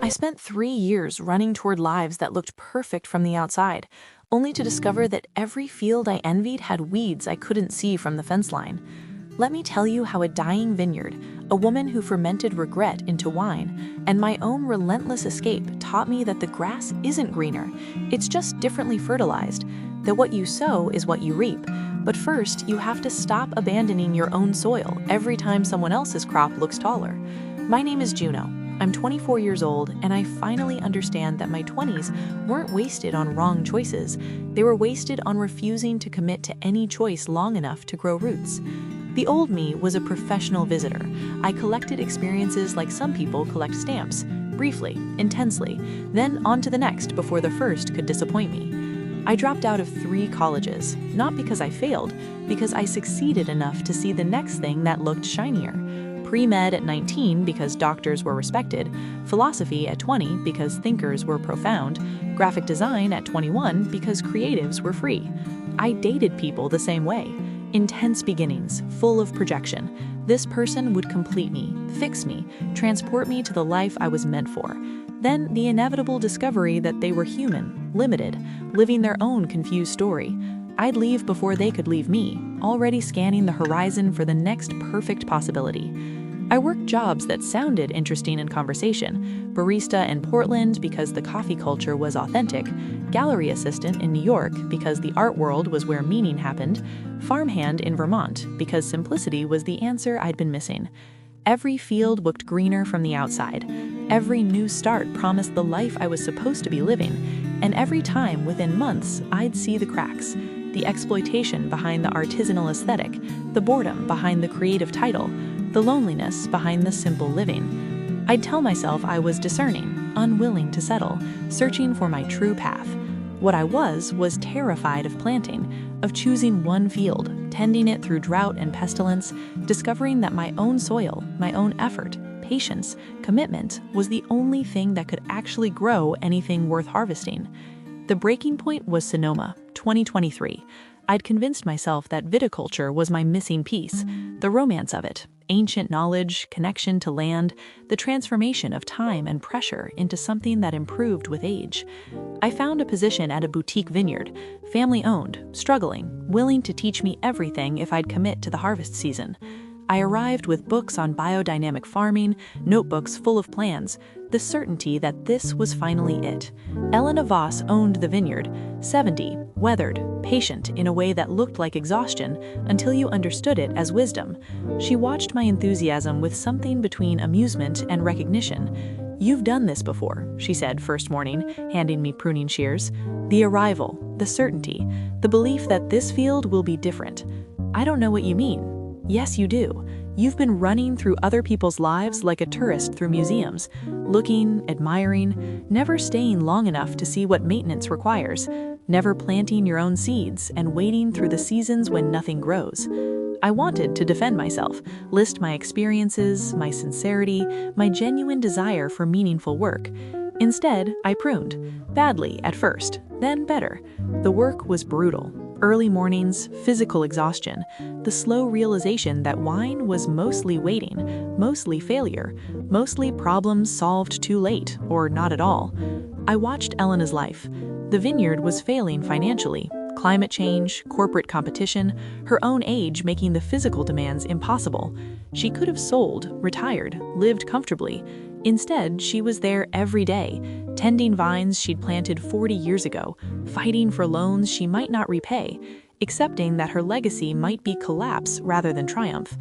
I spent 3 years running toward lives that looked perfect from the outside, only to discover that every field I envied had weeds I couldn't see from the fence line. Let me tell you how a dying vineyard, a woman who fermented regret into wine, and my own relentless escape taught me that the grass isn't greener, it's just differently fertilized, that what you sow is what you reap. But first, you have to stop abandoning your own soil every time someone else's crop looks taller. My name is Juno. I'm 24 years old, and I finally understand that my 20s weren't wasted on wrong choices. They were wasted on refusing to commit to any choice long enough to grow roots. The old me was a professional visitor. I collected experiences like some people collect stamps, briefly, intensely, then on to the next before the first could disappoint me. I dropped out of 3 colleges, not because I failed, because I succeeded enough to see the next thing that looked shinier. Pre-med at 19 because doctors were respected, philosophy at 20 because thinkers were profound, graphic design at 21 because creatives were free. I dated people the same way. Intense beginnings, full of projection. This person would complete me, fix me, transport me to the life I was meant for. Then the inevitable discovery that they were human, limited, living their own confused story. I'd leave before they could leave me, already scanning the horizon for the next perfect possibility. I worked jobs that sounded interesting in conversation, barista in Portland because the coffee culture was authentic, gallery assistant in New York because the art world was where meaning happened, farmhand in Vermont because simplicity was the answer I'd been missing. Every field looked greener from the outside. Every new start promised the life I was supposed to be living, and every time within months I'd see the cracks. The exploitation behind the artisanal aesthetic, the boredom behind the creative title, the loneliness behind the simple living. I'd tell myself I was discerning, unwilling to settle, searching for my true path. What I was terrified of planting, of choosing one field, tending it through drought and pestilence, discovering that my own soil, my own effort, patience, commitment was the only thing that could actually grow anything worth harvesting. The breaking point was Sonoma, 2023. I'd convinced myself that viticulture was my missing piece, the romance of it, ancient knowledge, connection to land, the transformation of time and pressure into something that improved with age. I found a position at a boutique vineyard, family-owned, struggling, willing to teach me everything if I'd commit to the harvest season. I arrived with books on biodynamic farming, notebooks full of plans, the certainty that this was finally it. Elena owned the vineyard, 70, weathered, patient in a way that looked like exhaustion until you understood it as wisdom. She watched my enthusiasm with something between amusement and recognition. "You've done this before," she said first morning, handing me pruning shears. "The arrival, the certainty, the belief that this field will be different." "I don't know what you mean." "Yes, you do. You've been running through other people's lives like a tourist through museums, looking, admiring, never staying long enough to see what maintenance requires, never planting your own seeds and waiting through the seasons when nothing grows." I wanted to defend myself, list my experiences, my sincerity, my genuine desire for meaningful work. Instead, I pruned. Badly at first, then better. The work was brutal. Early mornings, physical exhaustion, the slow realization that wine was mostly waiting, mostly failure, mostly problems solved too late, or not at all. I watched Elena's life. The vineyard was failing financially. Climate change, corporate competition, her own age making the physical demands impossible. She could have sold, retired, lived comfortably. Instead, she was there every day, tending vines she'd planted 40 years ago, fighting for loans she might not repay, accepting that her legacy might be collapse rather than triumph.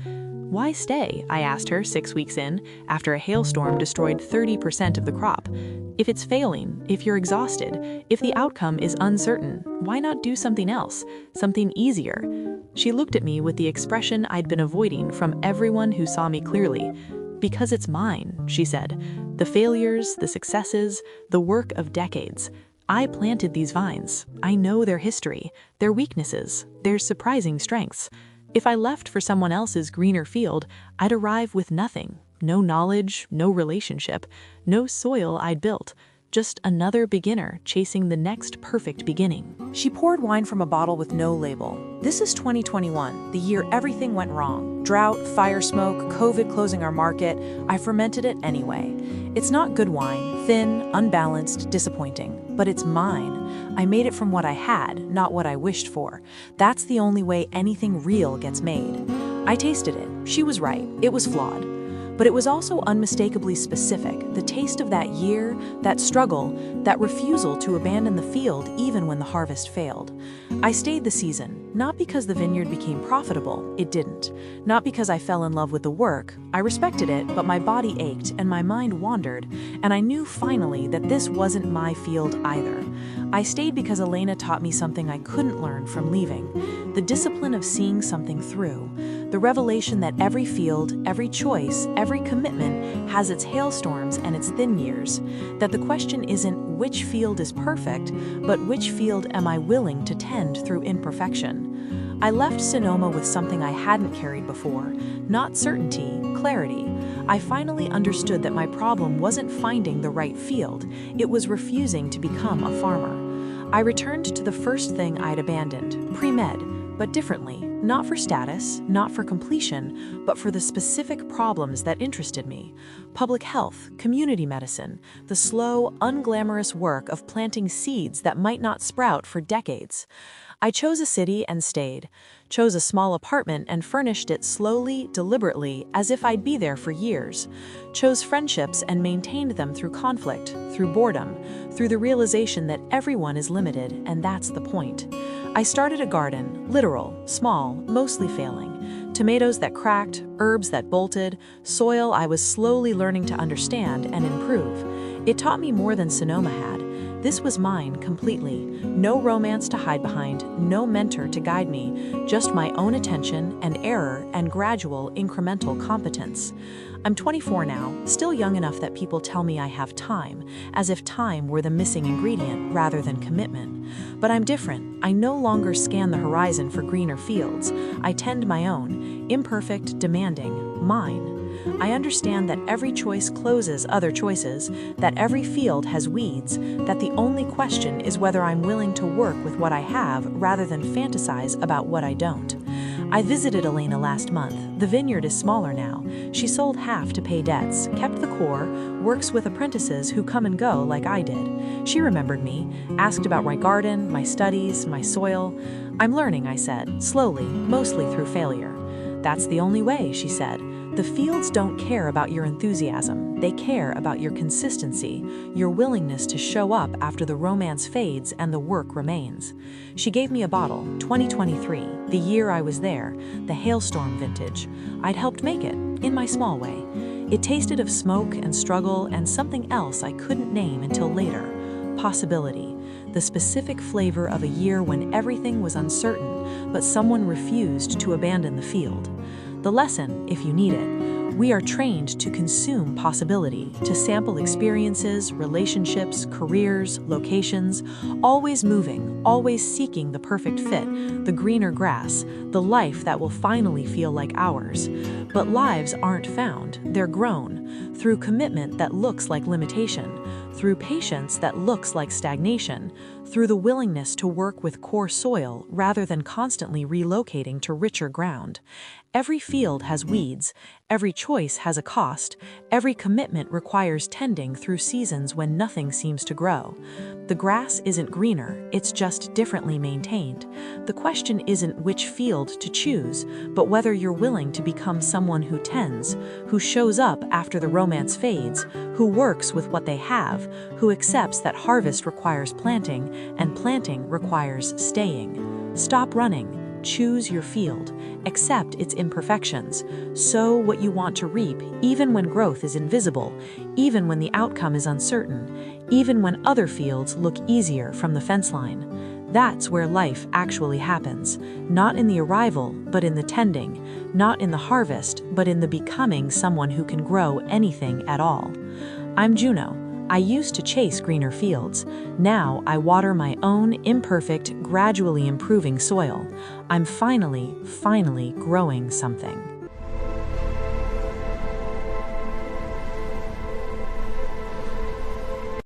"Why stay?" I asked her 6 weeks in, after a hailstorm destroyed 30% of the crop. "If it's failing, if you're exhausted, if the outcome is uncertain, why not do something else, something easier?" She looked at me with the expression I'd been avoiding from everyone who saw me clearly. "Because it's mine," she said. "The failures, the successes, the work of decades. I planted these vines. I know their history, their weaknesses, their surprising strengths. If I left for someone else's greener field, I'd arrive with nothing, no knowledge, no relationship, no soil I'd built. just another beginner chasing the next perfect beginning. She poured wine from a bottle with no label. This is 2021, the year everything went wrong. Drought, fire smoke, COVID closing our market. I fermented it anyway. It's not good wine, thin, unbalanced, disappointing, but it's mine. I made it from what I had, not what I wished for. That's the only way anything real gets made. I tasted it. She was right. It was flawed. But it was also unmistakably specific, the taste of that year, that struggle, that refusal to abandon the field even when the harvest failed. I stayed the season, not because the vineyard became profitable, it didn't. Not because I fell in love with the work, I respected it, but my body ached and my mind wandered, and I knew finally that this wasn't my field either. I stayed because Elena taught me something I couldn't learn from leaving, the discipline of seeing something through, the revelation that every field, every choice, every commitment has its hailstorms and its thin years, that the question isn't which field is perfect, but which field am I willing to tend through imperfection. I left Sonoma with something I hadn't carried before, not certainty, clarity. I finally understood that my problem wasn't finding the right field, it was refusing to become a farmer. I returned to the first thing I'd abandoned, pre-med, but differently, not for status, not for completion, but for the specific problems that interested me. Public health, community medicine, the slow, unglamorous work of planting seeds that might not sprout for decades. I chose a city and stayed, chose a small apartment and furnished it slowly, deliberately, as if I'd be there for years, chose friendships and maintained them through conflict, through boredom, through the realization that everyone is limited, and that's the point. I started a garden, literal, small, mostly failing. Tomatoes that cracked, herbs that bolted, soil I was slowly learning to understand and improve. It taught me more than Sonoma had. This was mine completely. No romance to hide behind, no mentor to guide me, just my own attention and error and gradual incremental competence. I'm 24 now, still young enough that people tell me I have time, as if time were the missing ingredient rather than commitment. But I'm different. I no longer scan the horizon for greener fields. I tend my own, imperfect, demanding, mine. I understand that every choice closes other choices, that every field has weeds, that the only question is whether I'm willing to work with what I have rather than fantasize about what I don't. I visited Elena last month. The vineyard is smaller now. She sold half to pay debts, kept the core, works with apprentices who come and go like I did. She remembered me, asked about my garden, my studies, my soil. I'm learning, I said, slowly, mostly through failure. That's the only way, she said. The fields don't care about your enthusiasm. They care about your consistency, your willingness to show up after the romance fades and the work remains. She gave me a bottle, 2023, the year I was there, the hailstorm vintage. I'd helped make it, in my small way. It tasted of smoke and struggle and something else I couldn't name until later. Possibility, the specific flavor of a year when everything was uncertain, but someone refused to abandon the field. The lesson, if you need it, we are trained to consume possibility, to sample experiences, relationships, careers, locations, always moving, always seeking the perfect fit, the greener grass, the life that will finally feel like ours. But lives aren't found, they're grown, through commitment that looks like limitation, through patience that looks like stagnation, through the willingness to work with core soil rather than constantly relocating to richer ground. Every field has weeds, every choice has a cost, every commitment requires tending through seasons when nothing seems to grow. The grass isn't greener, it's just differently maintained. The question isn't which field to choose, but whether you're willing to become someone who tends, who shows up after the romance fades, who works with what they have, who accepts that harvest requires planting and planting requires staying. Stop running. Choose your field, accept its imperfections, sow what you want to reap even when growth is invisible, even when the outcome is uncertain, even when other fields look easier from the fence line. That's where life actually happens, not in the arrival, but in the tending, not in the harvest, but in the becoming someone who can grow anything at all. I'm Juno. I used to chase greener fields. Now I water my own imperfect, gradually improving soil. I'm finally growing something.